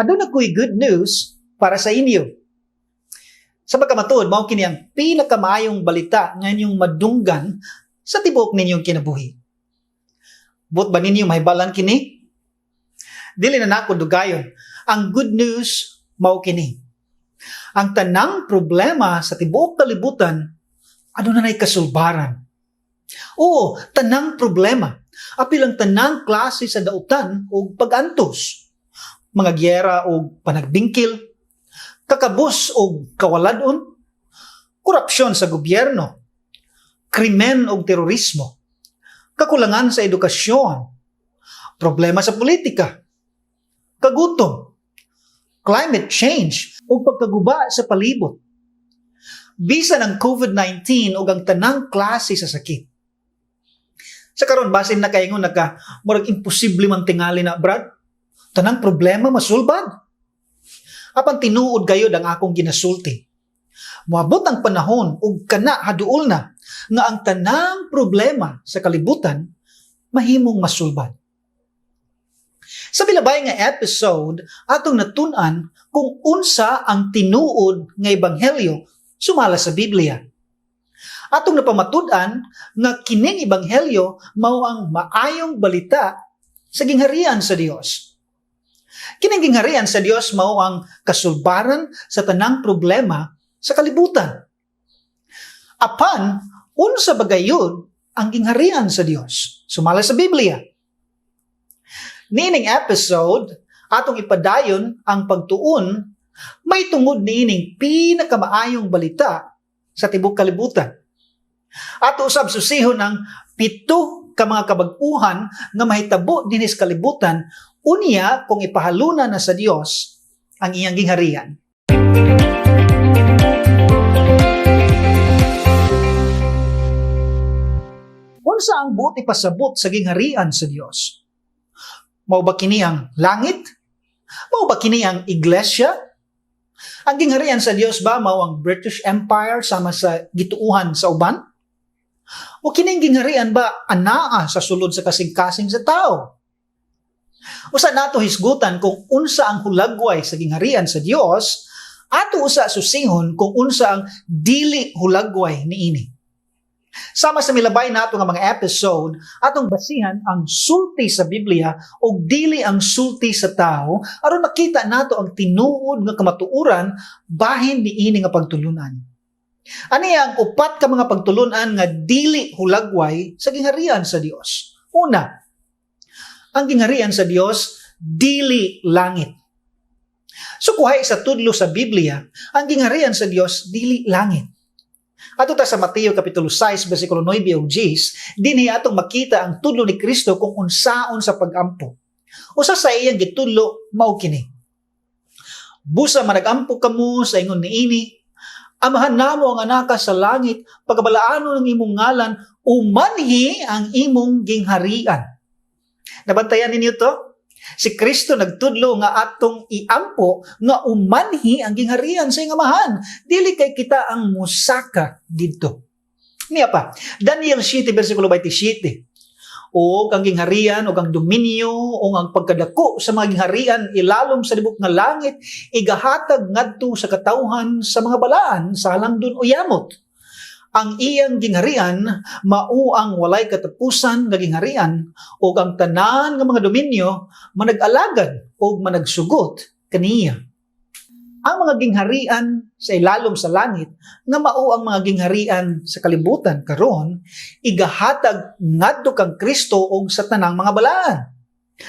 Aduna ko'y good news para sa inyo. Sa pagkamatuod, mao kini ang pinakamaayong balita nga inyong madunggan sa tibuok ninyong kinabuhi. But ba ninyo mahibalan kini? Dili na nako dugayon. Ang good news mao kini. Ang tanang problema sa tibuok kalibutan aduna nay kasulbaran. Oo, tanang problema. Apil ang tanang klase sa dautan o pag-antos. Mga gyera o panagbingkil, kakabus o kawaladon, korupsyon sa gobyerno, krimen o terorismo, kakulangan sa edukasyon, problema sa politika, kagutom, climate change o pagkaguba sa palibot. Bisan ang COVID-19 o ang tanang klase sa sakit. Sa karon basin na kaingon murag imposible man tingali na, Brad. Tanang problema masulbad. Apan tinuod gayud ang akong ginasulti. Moabot ang panahon ug kana haduol na nga ang tanang problema sa kalibutan mahimong masulbad. Sa bilabay nga episode, atong natun-an kung unsa ang tinuod nga ebanghelyo sumala sa Biblia. Atong napamatud-an nga kining ebanghelyo mao ang maayong balita sa gingharian sa Dios. Kining gingharian sa Dios mao ang kasulbaran sa tanang problema sa kalibutan. Apan unsa bagayod ang gingharian sa Dios sumala sa Biblia? Nining episode, atong ipadayon ang pagtuon may tungod niining pinakamaayong balita sa tibuok kalibutan. Ato usab susihon ang 7 ka mga kabag-uhan nga mahitabo dinhi sa kalibutan unya kung ipahaluna na sa Dios ang iyang gingharian. Unsa ang buot ipasabot sa gingharian sa Dios? Mao ba kini ang langit? Mao ba kini ang iglesia? Ang gingharian sa Dios ba mao ang British Empire sama sa gituuhan sa uban? O kining gingharian ba anaa sa sulod sa kasing-kasing sa tao? Usa nato hisgutan kung unsa ang hulagway sa gingharian sa Dios, ato usa susihon kung unsa ang dili hulagway niini. Sama sa milabay nato nga mga episode, atong basihan ang sulti sa Biblia o dili ang sulti sa tao aron makita nato ang tinuod nga kamatuoran bahin niini nga pagtulunan. Ani ang 4 ka mga pagtulunan nga dili hulagway sa gingharian sa Dios. Una, ang gingharian sa Dios dili langit. So kuhay sa tudlo sa Biblia, ang gingharian sa Dios dili langit. Ato ta sa Mateo kapitulo 6 bersikulo 9 ug 10, dinhi atong makita ang tudlo ni Kristo kung unsaon sa pag-ampo. Usa sa iyang gitudlo mao kini. Busa managampo kamo sa ingon niini, amahan namo ang anaka sa langit, pagkabalaanon ng imong ngalan, umanhi ang imong gingharian. Nabantayan ninyo to? Si Kristo nagtudlo nga atong iampo nga umanhi ang gingharian sa iyang amahan. Dili kay kita ang musaka didto. Niya pa, Daniel 7 bersikulo 27. O ang gingharian o ang dominyo o ang pagkadako sa mga gingharian ilalom sa libok nga langit igahatag ngadto sa katawhan sa mga balaan sa halangdon o yamot. Ang iyang gingharian mao ang walay katapusan nga gingharian o ang tanan nga mga dominyo manag-alagad o managsugot kaniya. Ang mga gingharian sa ilalom sa langit nga mao ang mga gingharian sa kalibutan karon igahatag ngadto kang Kristo og sa tanang mga balaan.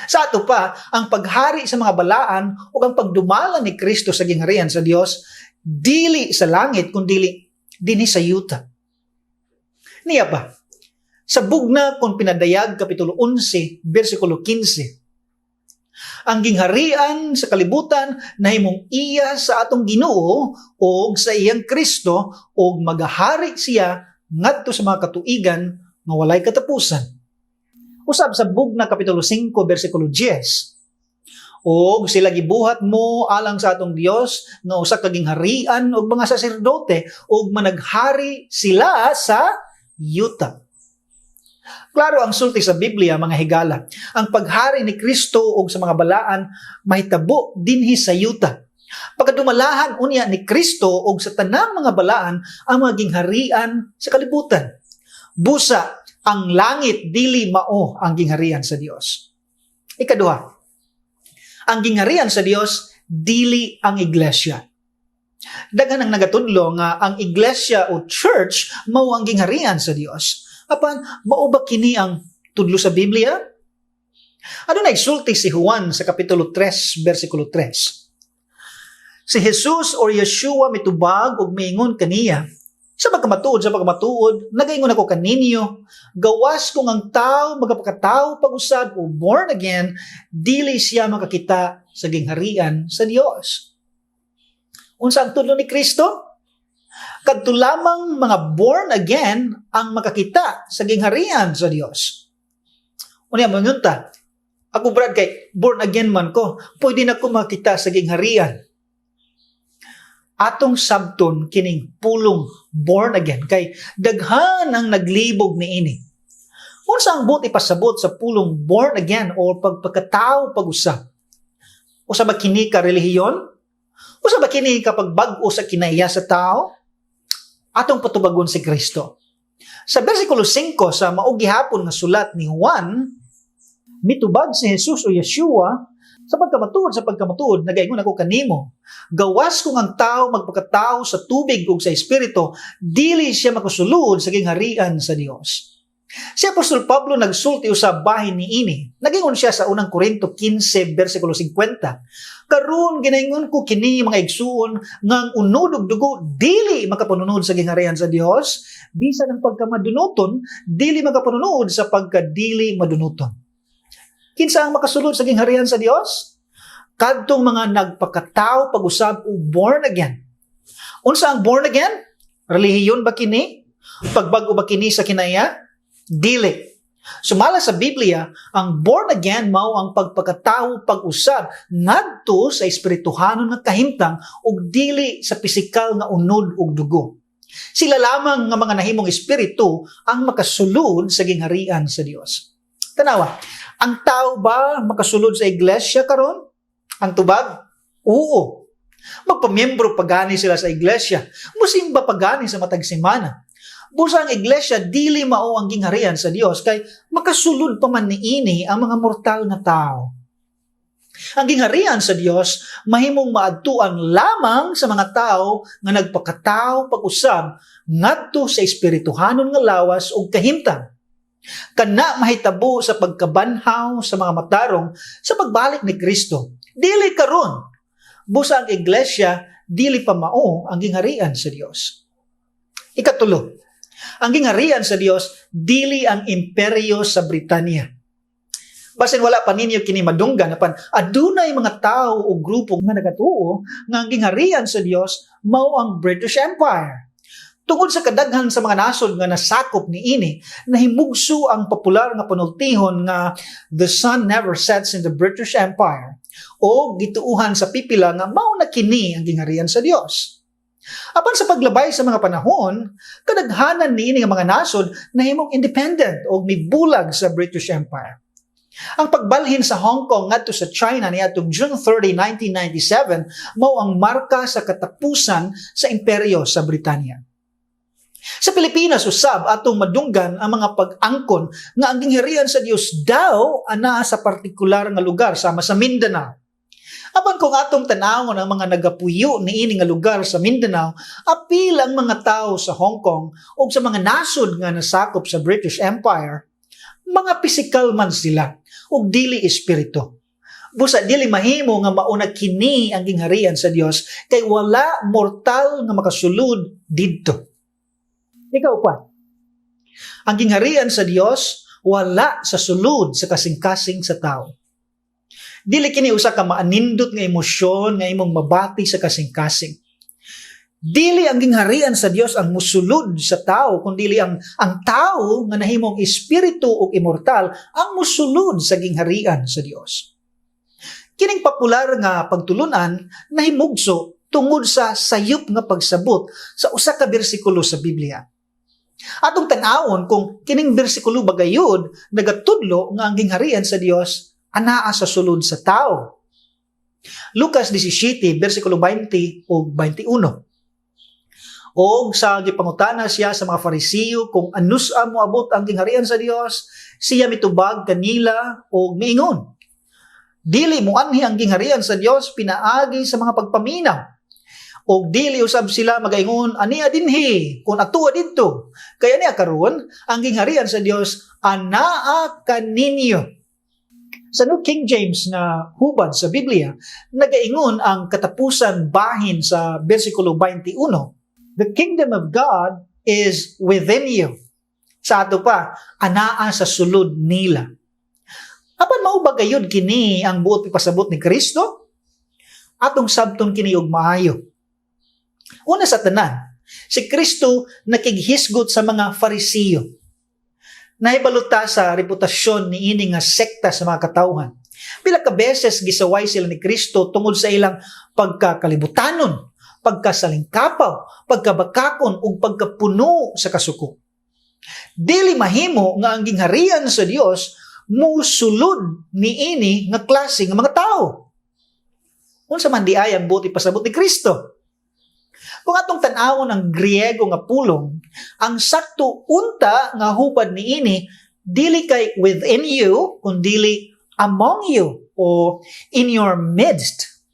Sa ato pa ang paghari sa mga balaan o ang pagdumala ni Kristo sa gingharian sa Dios dili sa langit kundi dinhi sa yuta. Niya ba? Sa bugna kung pinadayag kapitulo 11 bersikulo 15. Ang gingharian sa kalibutan nahimong iya sa atong Ginoo o sa iyang Kristo o magahari siya ngadto sa mga katuigan nga walay katapusan. Usab sa bugna kapitulo 5 bersikulo 10. O sila gibuhat mo alang sa atong Dios nga usa ka gingharian og mga saserdote og managhari sila sa yuta. Klaro ang sulti sa Biblia, mga higala. Ang paghari ni Kristo o sa mga balaan mahitabo dinhi sa yuta. Pagkadumalahan unya ni Kristo o sa tanang mga balaan ang maging harian sa kalibutan. Busa, ang langit dili mao ang gingharian sa Dios. Ikaduha, ang gingharian sa Dios dili ang iglesia. Daghan ang nagatudlo nga ang iglesia o church mao ang gingharian sa Dios. Apan, mao ba kini ang tudlo sa Biblia? Ano na isulti si Juan sa Kapitulo 3, versikulo 3? Si Jesus or Yeshua mitubag og miingon kaniya, sa pagkamatuod, nagaingon ako kaninyo, gawas kung ang tao magapakatao pag-usab o born again, dili siya makakita sa gingharian sa Dios. Unsa ang tudlo ni Kristo? Kadto lamang mga born again ang makakita sa gingharian sa Dios. Unya mo ta, ako brad kay born again man ko, pwede na ko makita sa gingharian. Atong sabton kining pulong born again kay daghan ang naglibog niini. Unsa ang buti pasabot sa pulong born again o pagpakatao pag-usab? Usa ba kini ka relihiyon? Usa ba kini kapag bag-o sa kinaiya sa tao? Atong patubagon si Kristo. Sa versikulo 5 sa maong gihapon nga sulat ni Juan, mitubag si Jesus o Yeshua sa pagkamatuod, nagaingon ako kanimo, gawas kung ang tao magpakatao sa tubig ug sa espiritu, dili siya makasulod sa gingharian sa Dios. Si Apostol Pablo nagsulti sa bahin ni ini. Nagingon siya sa unang Korinto 15 versikulo 50. Karon ginaingon ko kini mga igsuon nga ang unod ug dugo dili makapanunod sa gingharian sa Dios, bisan ang pagkamadunoton dili makapanunod sa pagkadili madunoton. Kinsa ang makasulod sa gingharian sa Dios? Kadtong mga nagpakatao pag-usab o born again. Unsa ang born again? Relihiyon ba kini? Pagbag-o ba kini sa kinaya? Dili. Sumala sa Biblia, ang born again mao ang pagpakatao pag-usab ngadto sa espirituhanon nga kahimtang ug dili sa pisikal nga unod ug dugo. Sila lamang nga mga nahimong espiritu ang makasulod sa gingharian sa Dios. Tanawa, ang tao ba makasulod sa iglesia karon? Ang tubag? Oo. Magpamiyembro pagani sila sa iglesia. Musimba pagani sa matag semana. Busa ang iglesia, dili mao ang gingharian sa Dios kay makasulod pa man niini ang mga mortal na tao. Ang gingharian sa Dios mahimong maadtuan lamang sa mga tao nga nagpakatao pag-usab ngadto sa espirituhanon nga lawas ug kahimtang. Kana mahitabo sa pagkabanhaw sa mga matarong sa pagbalik ni Kristo. Dili karon. Busa ang iglesia, dili pa mao ang gingharian sa Dios. Ikatulo, ang gingharian sa Dios dili ang imperyo sa Britanya. Basin wala pa ninyo kini madunggan apan adunay mga tao o grupo nga nagatuo nga ang gingharian sa Dios mao ang British Empire. Tungod sa kadaghan sa mga nasod nga nasakop niini, nahimugso ang popular nga panultihon nga the sun never sets in the British Empire o gituuhan sa pipila nga mao na kini ang gingharian sa Dios. Apan sa paglabay sa mga panahon, kadaghanan niini nga mga nasod nahimong independent o mibulag sa British Empire. Ang pagbalhin sa Hong Kong ngadto sa China niadtong June 30, 1997 mao ang marka sa katapusan sa imperyo sa Britanya. Sa Pilipinas usab atong madunggan ang mga pag-angkon nga ang gingharian sa Dios daw ana sa partikular nga lugar sama sa Mindanao. Apan kung atong tanawon ang mga nagapuyo niini nga lugar sa Mindanao, apil ang mga tao sa Hong Kong o sa mga nasod nga nasakop sa British Empire, mga pisikal man sila ug dili espiritu. Busa dili mahimo nga mauna kini ang gingharian sa Dios kay wala mortal nga makasulod didto. Ikaw pa. Ang gingharian sa Dios wala sa sulod sa kasing-kasing sa tao. Dili kini usa ka maanindot nga emosyon nga imong mabati sa kasing-kasing. Dili ang gingharian sa Dios ang musulod sa tao, kundi ang tao nga nahimong espiritu ug immortal ang musulod sa gingharian sa Dios. Kining popular nga pagtulunan nahimugso tungod sa sayop nga pagsabot sa usa ka bersikulo sa Biblia. Atong tan-awon kung kining bersikulo bagayod nagatudlo nga ang gingharian sa Dios anaa sa sulod sa tao. Lucas 17 bersikulo 20 ug 21. Og sa gipangutana siya sa mga Farisiyo kung anusa moabot ang gingharian sa Dios, siya mitubag kanila og miingon, dili mo anhi ang gingharian sa Dios pinaagi sa mga pagpaminaw. Og dili usab sila magaingon ania dinhi kun atua didto. Kaya niya karon ang gingharian sa Dios anaa kaninyo. Sa New King James nga hubad sa Biblia, nagaingon ang katapusan bahin sa bersikulo 21, the kingdom of God is within you. Sa ato pa, anaa sa sulod nila. Apan mao ba gayud kini ang buot ipasabot ni Kristo? Atong sabton kini og maayo. Una sa tanan, si Kristo nakighisgot sa mga Farisiyo. Nahibaluta sa reputasyon ni ini nga sekta sa mga katawhan. Pila ka beses gisaway sila ni Kristo tungod sa ilang pagkakalibutanon, pagkasalingkapaw, pagkabakakon ug pagkapuno sa kasuko. Dili mahimo nga ang gingharian sa Dios musulod ni ini nga klase nga mga tao. Unsa man di ay ang buot ipasabot ni Kristo? Kung atong tan-awon ang Griego nga pulong, ang sakto unta nga hubad niini dili kay within you, kundi among you o in your midst.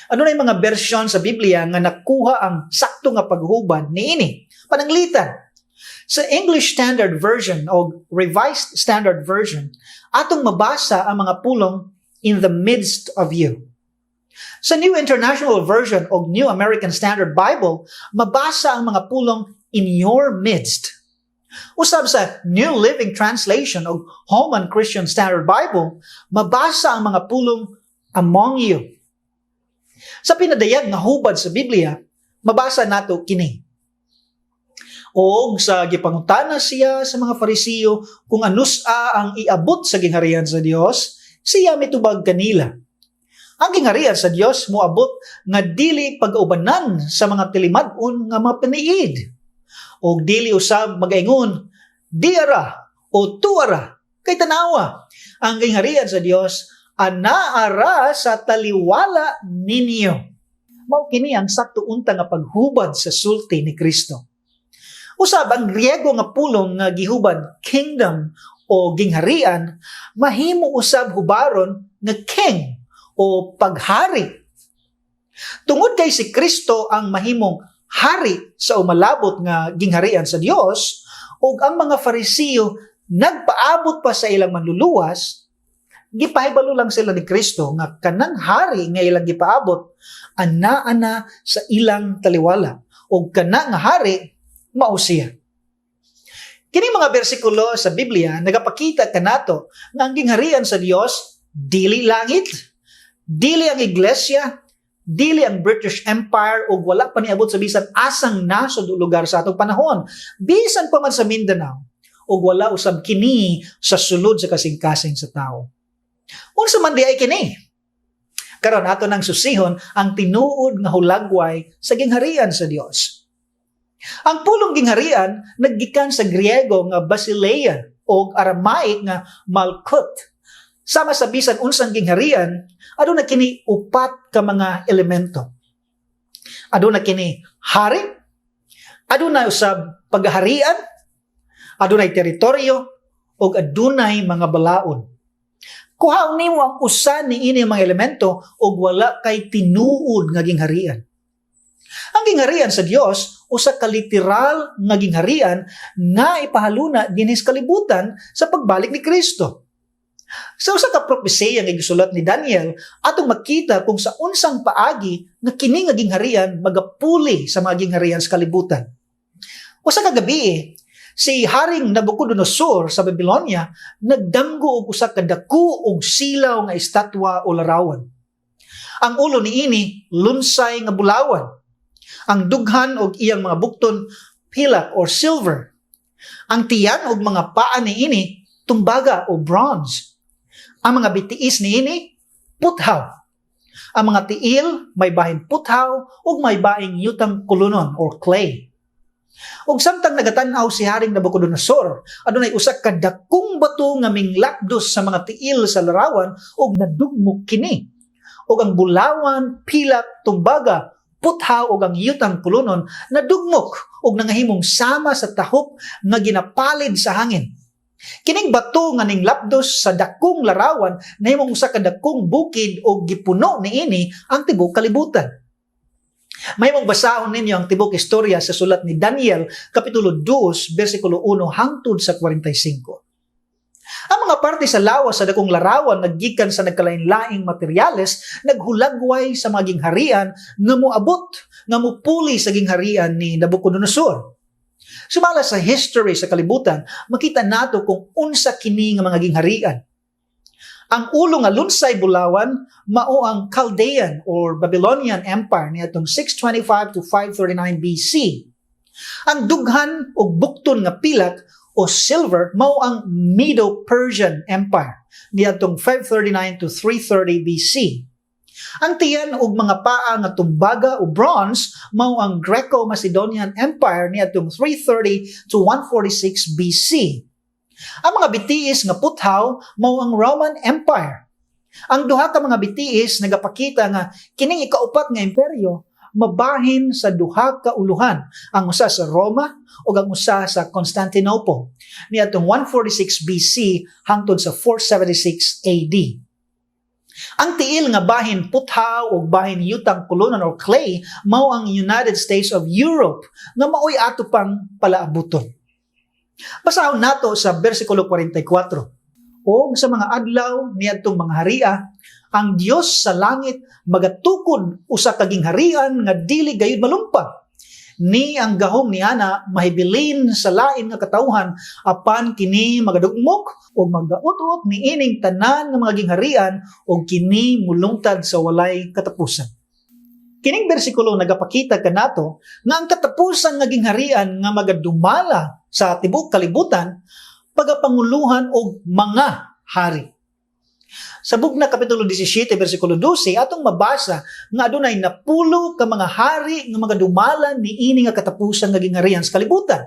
Ano na yung mga bersyon sa Biblia nga nakuha ang sakto nga paghubad niini? Pananglitan. Sa English Standard Version o Revised Standard Version, atong mabasa ang mga pulong in the midst of you. Sa New International Version o New American Standard Bible, mabasa ang mga pulong in your midst. Usab sa New Living Translation o Holman Christian Standard Bible, mabasa ang mga pulong among you. Sa pinadayag nga hubad sa Biblia, mabasa nato kini. O sa gipangutana siya sa mga Farisiyo kung anusa ang iabot sa gingharian sa Dios, siya mitubag kanila. Ang gingharian sa Dios moabot nga dili pag-ubanan sa mga tilimad-on nga mapaniid. O dili usab magaingon, diara o tuara kay tanawa. Ang gingharian sa Dios anaara sa taliwala ninyo. Mao kini ang sakto unta nga paghubad sa sulti ni Kristo. Usab ang Griego nga pulong nga gihubad kingdom o gingharian mahimo usab hubaron nga king o paghari. Tungod kay si Kristo ang mahimong hari sa umalabot nga gingharian sa Dios, ug ang mga Farisiyo nagpaabot pa sa ilang manluluwas, gipahibalo lang sila ni Kristo nga kanang hari nga ilang gipaabot ana sa ilang taliwala, ug kana nga hari mao siya. Kini mga bersikulo sa Biblia nagapakita kanato nga ang gingharian sa Dios dili langit, dili ang iglesia, dili ang British Empire o wala pa niabot sa bisan asang nasod o lugar sa atong panahon. Bisan pa man sa Mindanao o wala usab kini sa sulod sa kasing-kasing sa tao. Unsa man di ay kini? Karon ato nang susihon ang tinuod nga hulagway sa gingharian sa Dios. Ang pulong gingharian naggikan sa Griego nga basileia o Aramaic nga malkut. Sama sa bisan unsang gingharian, aduna kini upat ka mga elemento. Aduna kini hari, aduna usab paghaharian, adunay teritoryo, ug adunay mga balaod. Kuhaon nimo ang usa niini mga elemento ug wala kay tinuod nga gingharian. Ang gingharian sa Dios usa ka literal nga gingharian nga ipahaluna dinhi sa kalibutan sa pagbalik ni Kristo. Sa usa ka propesiya nga gisulat ni Daniel, atong makita kung sa unsang paagi nga kini nga gingharian magapuli sa mga gingharian sa kalibutan. Usa ka gabi, si Haring Nabucodonosor sa Babylonia nagdanggo og usa ka dako og silaw nga estatwa o larawan. Ang ulo niini lunsay nga bulawan. Ang dughan og iyang mga bukton pilak or silver. Ang tiyan og mga paa niini tumbaga o bronze. Ang mga bitiis niini puthaw. Ang mga tiil may bahin puthaw ug may baing yutang kulunon or clay. Ug samtang nagatan-aw si Haring Nabucodonosor, adunay usa ka dakong bato nga minglapdos sa mga tiil sa larawan ug nadugmok kini. Ug ang bulawan, pilak, tumbaga, puthaw ug ang yutang pulunon nadugmok ug nangahimong sama sa tahop nga ginapalid sa hangin. Kining bato nga ninglapdos sa dakong larawan nahimong usa ka dakong bukid ug gipuno niini ang tibuok kalibutan. Mahimong basahon ninyo ang tibuok istorya sa sulat ni Daniel kapitulo 2 bersikulo 1 hangtod sa 45. Ang mga parte sa lawas sa dakong larawan naggikan sa nagkalain-laing materyales naghulagway sa mga gingharian nga moabot nga mupuli sa gingharian ni Nabucodonosor. Sumala sa history sa kalibutan, makita nato kung unsa kini nga mga gingharian. Ang ulo nga lunsay bulawan mao ang Chaldean or Babylonian Empire niadtong 625 to 539 BC. Ang dughan ug bukton nga pilak o silver mao ang Medo-Persian Empire niadtong 539 to 330 BC. Ang tiyan ug mga paa nga tumbaga o bronze mao ang Greco-Macedonian Empire niadtong 330 to 146 BC. Ang mga bitiis nga puthaw mao ang Roman Empire. Ang duha ka mga bitiis nagapakita nga kining ikaupat nga imperyo mabahin sa duha ka uluhan, ang usa sa Roma ug ang usa sa Constantinople niadtong 146 BC hangtod sa 476 AD. Ang tiil nga bahin puthaw ug bahin yutang pulunan or clay mao ang United States of Europe nga maoy ato pang palaabuton. Basahon nato sa bersikulo 44. O sa mga adlaw niadtong mga haria, ang Dios sa langit magatukod usa ka gingharian nga dili gayud malumpa. Ni ang gahom niana mahibilin sa lain nga katawhan apan kini magadugmok o magaut-ut niining tanan nga mga gingharian o kini mulungtad sa walay katapusan. Kining bersikulo nagapakita kanato nga ang katapusan nga gingharian nga magadumala sa tibuok kalibutan pagapanguluhan og mga hari. Sa Bugna kapitulo 17 bersikulo 12 atong mabasa nga adunay napulo ka mga hari nga magadumalan niini nga katapusan nga gingharian sa kalibutan.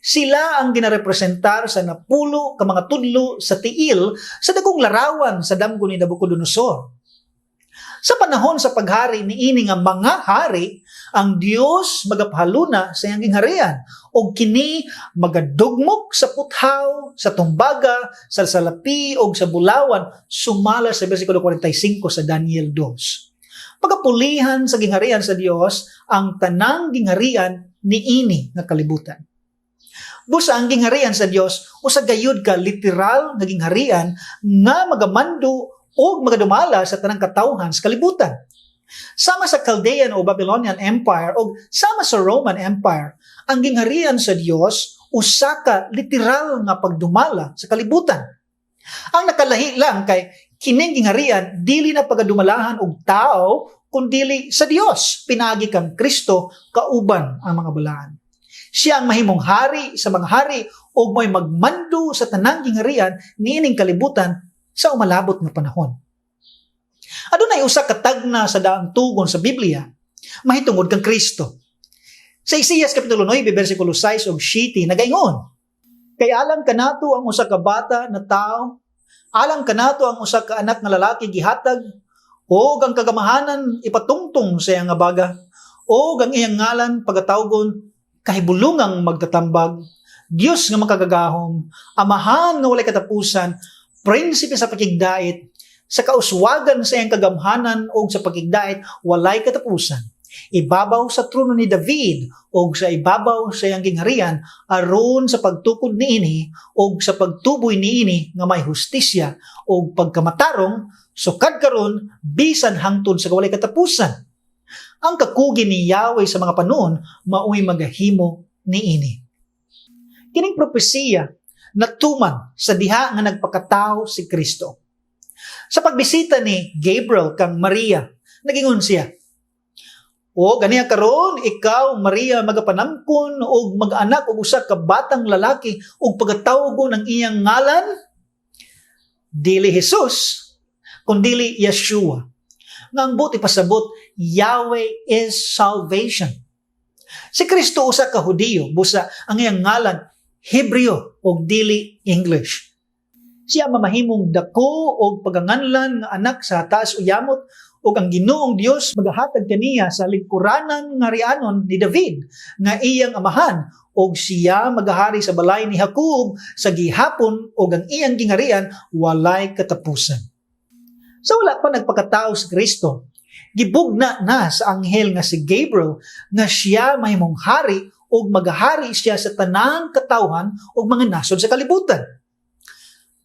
Sila ang ginarepresentar sa napulo ka mga tudlo sa tiil sa dakong larawan sa damgo ni Nabucodonosor. Sa panahon sa paghari niini nga mga hari, ang Dios magapahaluna sa iyang gingharian o kini magadugmok sa puthaw, sa tumbaga, sa salapi o sa bulawan sumala sa bersikulo 45 sa Daniel 2. Pagapulihan sa gingharian sa Dios ang tanang gingharian niini nga kalibutan. Busa ang gingharian sa Dios usa gayud ka literal nga gingharian nga magamando o magadumala sa tanang katawhan sa kalibutan. Sama sa Chaldean o Babylonian Empire o sama sa Roman Empire, ang gingharian sa Dios usa ka literal nga pagdumala sa kalibutan. Ang nakalahi lang kay kining gingharian dili na pagadumalahan og tao kundi sa Dios. Pinagi kang Kristo kauban ang mga balaan. Siya ang mahimong hari sa mga hari o may magmando sa tanang gingharian niining kalibutan sa umalabot nga panahon. Adunay usa ka tagna sa daang tugon sa Biblia mahitungod kang Kristo. Sa Isaias kapitulo 9 bersikulo 6 ug 7 nagaingon, kay alam kanato ang usa ka bata na tao, alam kanato ang usa ka anak nga lalaki gihatag, o ang kagamahanan ipatungtong sa iyang baga, o ang iyang ngalan pagatawgon kahibulungang magtatambag, Dios nga makagagahom, amahan nga walay katapusan, prinsipe sa pakigdait, sa kauswagan sa iyang kagamhanan o sa pakigdait, walay katapusan. Ibabaw sa trono ni David o sa ibabaw sa iyang gingharian aron sa pagtukod niini o sa pagtuboy niini nga may hustisya o pagkamatarong sukad karon bisan hangtod sa walay katapusan. Ang kakugi ni Yahweh sa mga panon maoy magahimo niini. Kining propesiya natuman sa diha nga nagpakatao si Kristo. Sa pagbisita ni Gabriel kang Maria, nagingon siya, o ganiya karon ikaw Maria magapanangkon og mag-anak og usa ka batang lalaki ug pagatawgon ang iyang ngalan dili Jesus kundi Yeshua. Nga ang buti pasabot, Yahweh is salvation. Si Kristo usa ka Hudiyo, busa ang iyang ngalan Hebreo o dili English. Siya mamahimong dako o paganganlan nga anak sa taas uyamot o ang Ginoong Dios magahatag kaniya sa lingkuranan nga rianon ni David nga iyang amahan o siya magahari sa balay ni Jacob sa gihapon o ang iyang gingarian walay katapusan. Sa wala pa nagpakatao si Kristo, gibugna na sa anghel nga si Gabriel nga siya mahimong hari o magahari siya sa tanang katawhan o mga nasod sa kalibutan.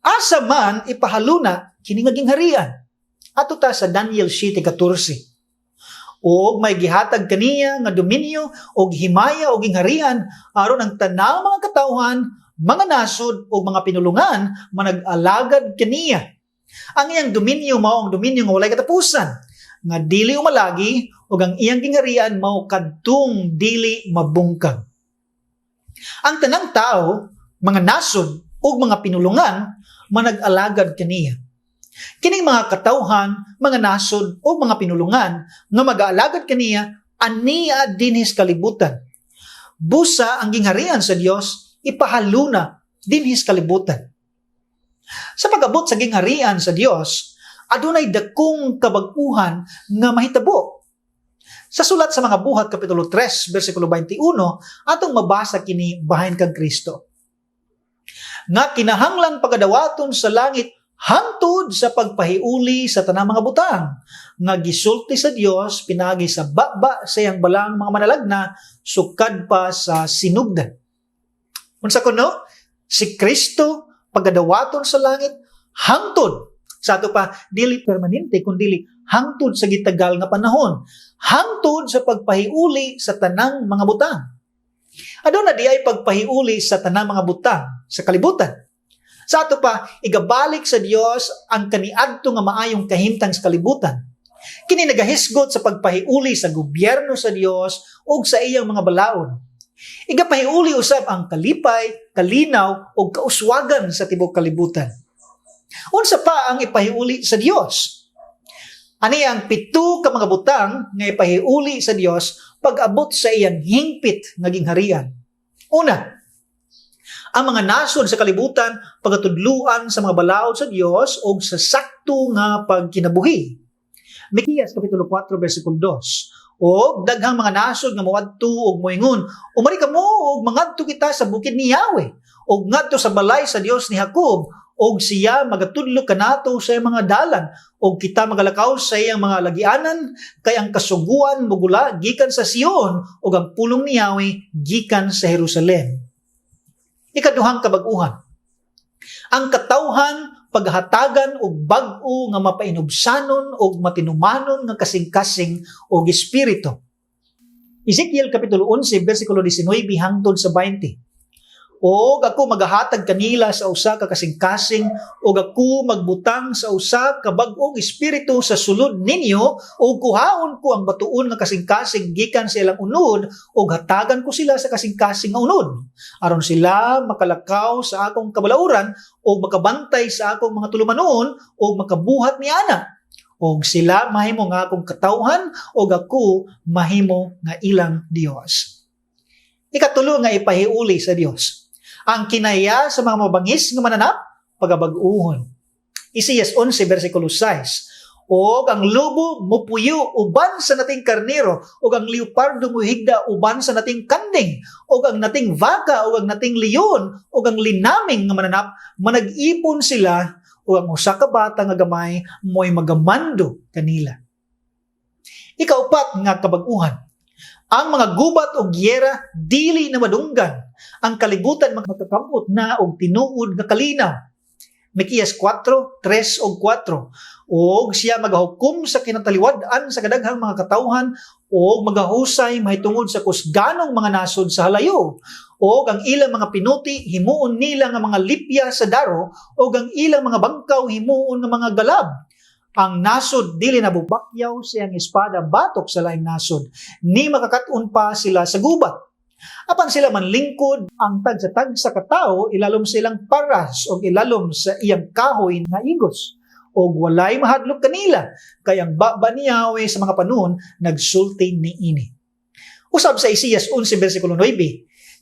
Asa man ipahaluna kini nga gingharian. Ato ta sa Daniel 7:14. O may gihatag kaniya nga dominyo o himaya o gingharian aron ang tanang mga katawhan, mga nasod o mga pinulungan manag-alagad kaniya. Ang iyang dominyo mao ang dominyo nga walay katapusan, nga dili umalagi o ang iyang gingharian mao kadtong dili mabungkag. Ang tanang tao, mga nasod o mga pinulungan manag-alagad kaniya. Kining mga katawhan, mga nasod o mga pinulungan nga mag-aalagad kaniya aniya dinhis kalibutan. Busa ang gingharian sa Dios ipahaluna dinhis kalibutan. Sa pag-abot sa gingharian sa Dios, adunay dakong kabag-uhan nga mahitabo. Sa sulat sa mga buhat kapitulo 3 bersikulo 21 atong mabasa kini bahin kag Kristo. Nga kinahanglan pagadawaton sa langit hangtod sa pagpahiuli sa tanang mga butang, nga gisulti sa Dios pinagi sa baba sa iyang balang mga manalagna sukad pa sa sinugdan. Unsa kuno? Si Kristo pagadawaton sa langit hangtod sa ato pa dili permanente kundi hangtod sa gitagal nga panahon, hangtod sa pagpahiuli sa tanang mga butang. Aduna di ay pagpahiuli sa tanang mga butang sa kalibutan. Sa ato pa, igabalik sa Dios ang kaniadto nga maayong kahimtang sa kalibutan. Kini nagahisgot sa pagpahiuli sa gobyerno sa Dios ug sa iyang mga balaod. Igapahiuli usab ang kalipay, kalinaw ug kauswagan sa tibuok kalibutan. Unsa pa ang ipahiuli sa Dios? Ani ang 7 ka mga butang nga ipahiuli sa Dios pag-abot sa iyang hingpit nga gingharian. Una, ang mga nasod sa kalibutan pagatudluan sa mga balaod sa Dios o sa sakto nga pagkinabuhi. Mikiyas kapitulo 4 bersikulo 2. O daghang mga nasod nga moadto og moingon, umari kamo og mangadto kita sa bukid ni Yahweh og ngadto sa balay sa Dios ni Jacob og siya magatudlo kanato sa iyang mga dalan og kita magalakaw sa iyang mga lagianan kay ang kasuguan mugula gikan sa Sion og ang pulong ni Yahweh gikan sa Jerusalem. Ikaduhang kabag-uhan. Ang katawhan paghatagan og bag-o nga mapainubsanon og matinumanon nga kasing-kasing og espiritu. Ezekiel kapitulo 11 bersikulo 19 hangtod sa 20. Og ako magahatag kanila sa usa ka kasing-kasing og ako magbutang sa usa ka bag-ong espiritu sa sulod ninyo og kuhaon ko ang batuon nga kasing-kasing gikan sa ilang unod og hatagan ko sila sa kasing-kasing nga unod aron sila makalakaw sa akong kabalauran og makabantay sa akong mga tulumanon og makabuhat niana og sila mahimo nga akong katawhan og ako mahimo nga ilang Dios. Ikatulo nga ipahiuli sa Dios. Ang kinaya sa mga mabangis nga mananap, pagabag-uhon. Isaias 11, versikulo 6. Og ang lobo mupuyo uban sa nating karnero, og ang leopardo muhigda uban sa nating kanding, og ang nating vaka, og ang nating leon, og ang linaming nga mananap, manag-ipon sila, og ang usa ka bata nga gamay, mo'y magamando kanila. Ikaupat nga kabag-uhan. Ang mga gubat o giyera dili na madunggan. Ang kalibutan magkakampot na og tinuod nga kalinaw. Mikiyas 4, 3 og 4. Og siya magahukom sa kinataliwad-an sa kadaghang mga katawhan og magahusay mahitungod sa kusganong mga nasod sa halayo. Og ang ilang mga pinuti himuon nila nga mga lipya sa daro og ang ilang mga bangkaw himuon nga mga galab. Ang nasod dili nabubakyaw siyang espada batok sa laing nasod, ni makakatun pa sila sa gubat. Apan sila manlingkod ang tag sa katao, ilalom silang paras o ilalom sa iyang kahoy nga igos. O walay mahadlok kanila, kay ang baba ni Yahweh sa mga panahon nagsulti ni ini. Usab sa Isaias 11 bersikulo 9,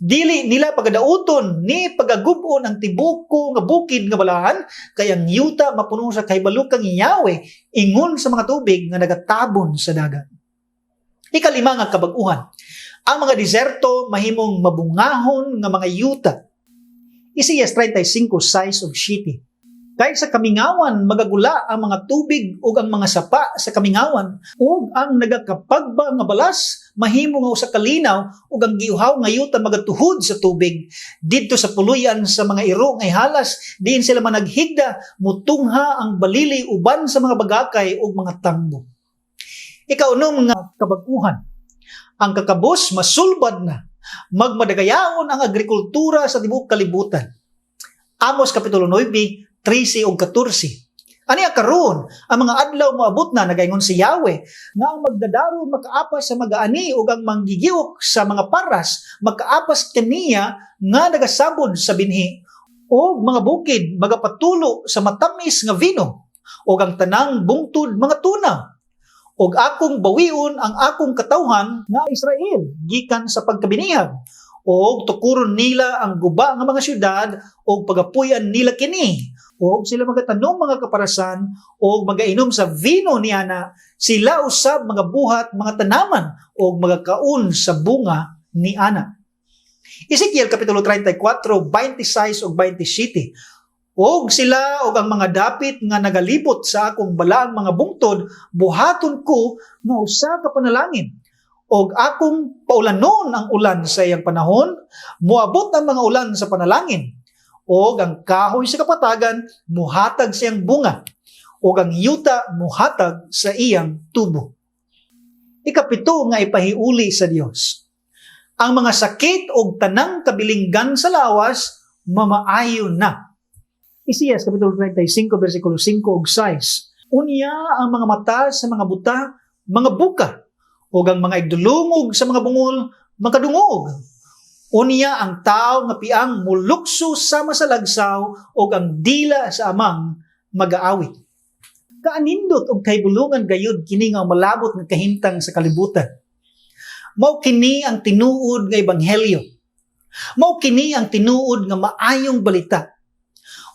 dili nila pagadauton ni pagagubon ang tibuko nga bukid nga balahan, kay ang yuta mapuno sa kahibalukang Yahweh ingon sa mga tubig nga nagatabon sa dagat. Ikalima nga kabag-uhan, ang mga deserto mahimong mabungahon nga mga yuta. Isaias 35:6 ug 7. Kay sa kamingawan magagula ang mga tubig ug ang mga sapa sa kamingawan, ug ang nagakapagba nga balas mahimo nga usa ka linaw, ug ang giuhaw nga yuta magatuhod sa tubig. Didto sa puluyan sa mga iro nga halas, diin sila managhigda, mutungha ang balili uban sa mga bagakay ug mga tambo. Ikaunom nga kabag-uhan, ang kakabus masulbad na, magmadagayaon ang agrikultura sa tibuok kalibutan. Amos kapitulo 9, 13 ug 14. Aniya karon ang mga adlaw moabot na, nagaingon si Yahweh, nga ang magdadaron makaapas sa mag-aani ug ang manggigiok sa mga paras makaapas kaniya nga nagasabod sa binhi, ug mga bukid magapatulo sa matamis nga vino, ug ang tanang bungtod mga tunaw. Ug akong bawion ang akong katawhan nga Israel gikan sa pagkabinihag, ug tukuron nila ang guba nga mga syudad ug pagapuyan nila kini. O sila magatanong mga kaparasan o magainom sa vino niana, sila usab mga buhat mga tanaman o magakaon sa bunga ni ana. Ezekiel kapitulo 34, 26 ug 27. Og sila og ang mga dapit nga nagalipot sa akong balaang mga bungtod, buhaton ko nga usa ka panalangin. Og akong paulanon ang ulan sa iyang panahon, moabot ang mga ulan sa panalangin. O ang kahoy sa kapatagan, muhatag sa iyang bunga. O ang yuta, muhatag sa iyang tubo. Ikapito nga ipahiuli sa Dios. Ang mga sakit o tanang kabilinggan sa lawas, mamaayo na. Isaias kapitulo 35, versikulo 5 ug 6. Unya ang mga mata sa mga buta, mga buka. O ang mga igdulungog sa mga bungol, makadungog. Unya ang tao nga piang mulukso sama sa lagsaw o ang dila sa amang mag-aawit. Kaanindot og kahibulungan gayud kini nga malabot nga kahimtang sa kalibutan. Mao kini ang tinuod nga ebanghelyo. Mao kini ang tinuod nga maayong balita.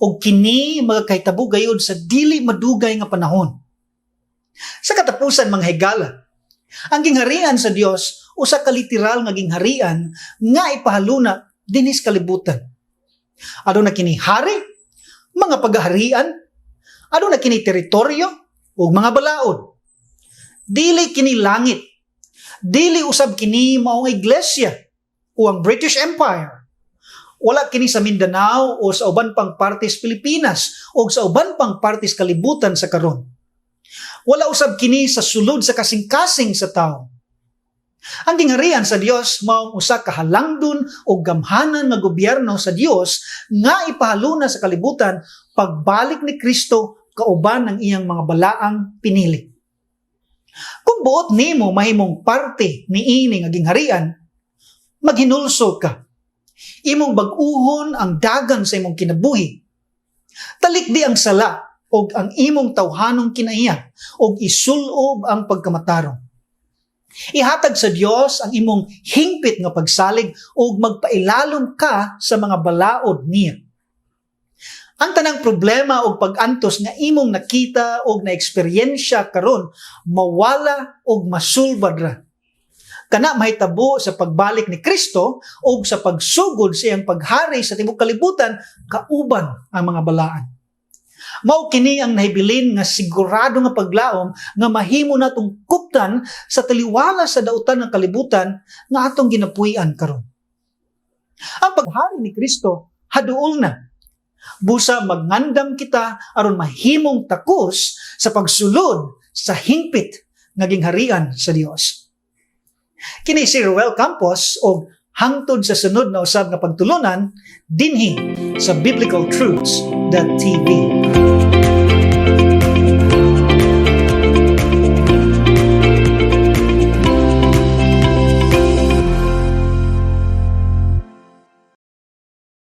Og kini magakahitabo gayud sa dili madugay nga panahon. Sa katapusan mga higala, ang gingharian sa Dios usa ka literal nga gingharian nga ipahaluna dinis kalibutan. Aduna kini hari, mga paghaharian, aduna kini teritoryo ug mga balaod. Dili kini langit. Dili usab kini mao nga iglesia o ang British Empire. Wala kini sa Mindanao o sa uban pang partes Pilipinas o sa uban pang partes kalibutan sa karon. Wala usab kini sa sulod sa kasing-kasing sa tao. Ang gingharian sa Dios mao usa ka halangdon o gamhanan nga gobyerno sa Dios nga ipahaluna sa kalibutan pagbalik ni Kristo kauban ng iyang mga balaang pinili. Kung buot nimo mahimong parte niini nga gingharian, maghinulsol ka. Imong bag-uhon ang dagan sa imong kinabuhi. Talikdi ang sala og ang imong tawhanong kinaiya og isulob ang pagkamatarong. Ihatag sa Dios ang imong hingpit nga pagsalig ug magpailalom ka sa mga balaod niya. Ang tanang problema o pag-antos nga imong nakita o na-eksperyensya karon mawala o masulbad ra. Kana mahitabo sa pagbalik ni Kristo o sa pagsugod sa iyang paghari sa tibuok kalibutan kauban ang mga balaan. Mao kini ang nahibilin nga sigurado nga paglaom nga mahimo natong kuptan sa taliwala sa dautan ng kalibutan nga atong ginapuy-an karon. Ang paghari ni Kristo haduol na. Busa magngandam kita aron mahimong takos sa pagsulod sa hingpit nga gingharian sa Dios. Kini si Ruel Campos og hangtod sa sunod na usab nga pagtulunan dinhi sa biblicaltruths.tv.